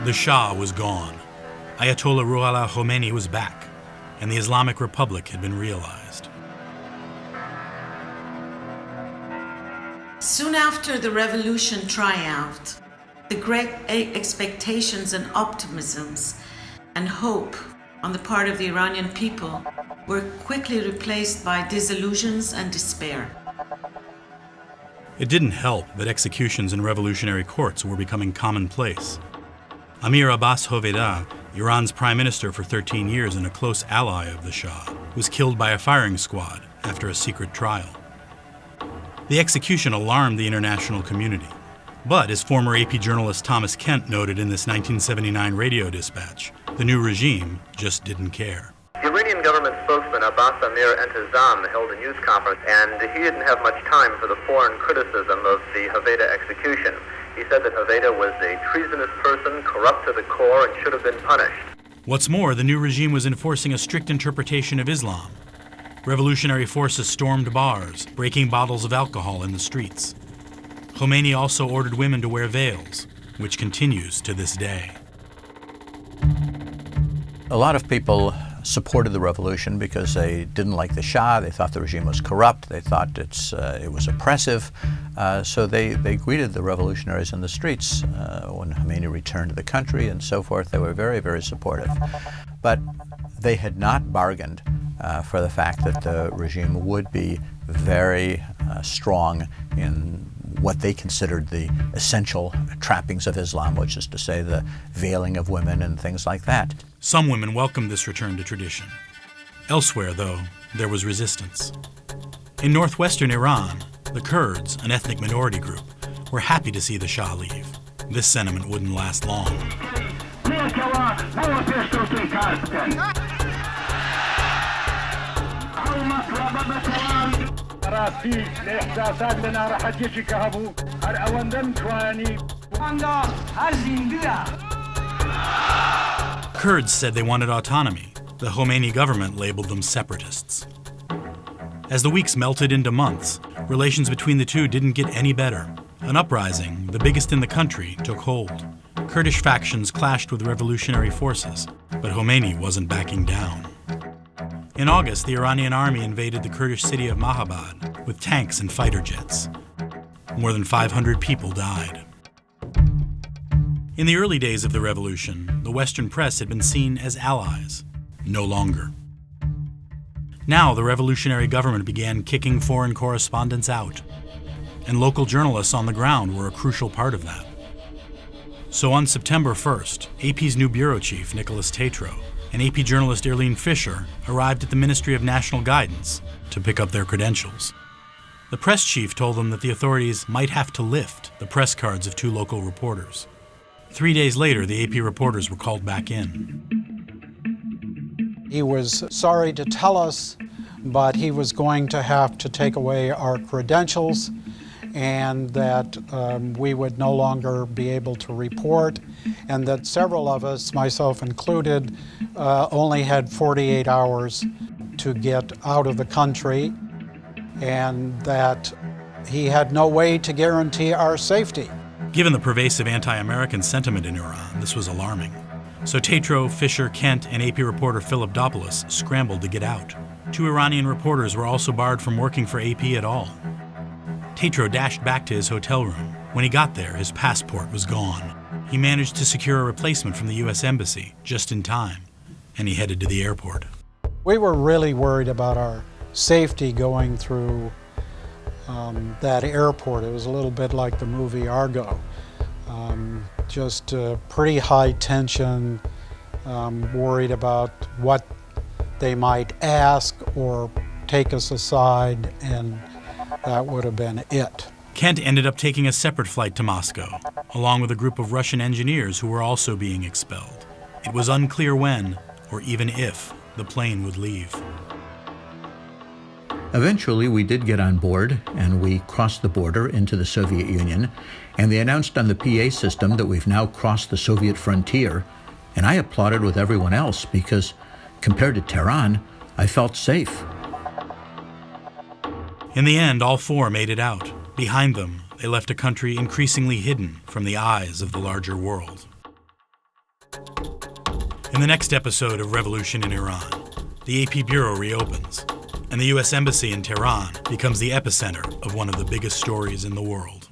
The Shah was gone. Ayatollah Ruhollah Khomeini was back, and the Islamic Republic had been realized. Soon after the revolution triumphed, the great expectations and optimisms and hope on the part of the Iranian people were quickly replaced by disillusions and despair. It didn't help that executions in revolutionary courts were becoming commonplace. Amir Abbas Hoveyda, Iran's prime minister for 13 years and a close ally of the Shah, was killed by a firing squad after a secret trial. The execution alarmed the international community. But, as former AP journalist Thomas Kent noted in this 1979 radio dispatch, the new regime just didn't care. The Iranian government spokesman Abbas Amir Entezam held a news conference, and he didn't have much time for the foreign criticism of the Hoveyda execution. He said that Hoveyda was a treasonous person, corrupt to the core, and should have been punished. What's more, the new regime was enforcing a strict interpretation of Islam. Revolutionary forces stormed bars, breaking bottles of alcohol in the streets. Khomeini also ordered women to wear veils, which continues to this day. A lot of people supported the revolution because they didn't like the Shah. They thought the regime was corrupt. They thought it was oppressive. So they greeted the revolutionaries in the streets when Khomeini returned to the country and so forth. They were very, very supportive. But they had not bargained for the fact that the regime would be very strong in what they considered the essential trappings of Islam, which is to say the veiling of women and things like that. Some women welcomed this return to tradition. Elsewhere, though, there was resistance. In northwestern Iran, the Kurds, an ethnic minority group, were happy to see the Shah leave. This sentiment wouldn't last long. Kurds said they wanted autonomy. The Khomeini government labeled them separatists. As the weeks melted into months, relations between the two didn't get any better. An uprising, the biggest in the country, took hold. Kurdish factions clashed with revolutionary forces, but Khomeini wasn't backing down. In August, the Iranian army invaded the Kurdish city of Mahabad with tanks and fighter jets. More than 500 people died. In the early days of the revolution, the Western press had been seen as allies. No longer. Now the revolutionary government began kicking foreign correspondents out, and local journalists on the ground were a crucial part of that. So on September 1st, AP's new bureau chief, Nicholas Tatro, and AP journalist Irlene Fisher arrived at the Ministry of National Guidance to pick up their credentials. The press chief told them that the authorities might have to lift the press cards of 2 local reporters. 3 days later, the AP reporters were called back in. He was sorry to tell us, but he was going to have to take away our credentials and that we would no longer be able to report, and that several of us, myself included, only had 48 hours to get out of the country, and that he had no way to guarantee our safety. Given the pervasive anti-American sentiment in Iran, this was alarming. So Tatro, Fisher, Kent, and AP reporter Philip Dopoulos scrambled to get out. 2 Iranian reporters were also barred from working for AP at all. Tatro dashed back to his hotel room. When he got there, his passport was gone. He managed to secure a replacement from the U.S. Embassy just in time, and he headed to the airport. We were really worried about our safety going through that airport. It was a little bit like the movie Argo. Just pretty high tension, worried about what they might ask or take us aside, and that would have been it. Kent ended up taking a separate flight to Moscow, along with a group of Russian engineers who were also being expelled. It was unclear when, or even if, the plane would leave. Eventually, we did get on board, and we crossed the border into the Soviet Union, and they announced on the PA system that we've now crossed the Soviet frontier, and I applauded with everyone else because, compared to Tehran, I felt safe. In the end, all 4 made it out. Behind them, they left a country increasingly hidden from the eyes of the larger world. In the next episode of Revolution in Iran, the AP Bureau reopens, and the U.S. Embassy in Tehran becomes the epicenter of one of the biggest stories in the world.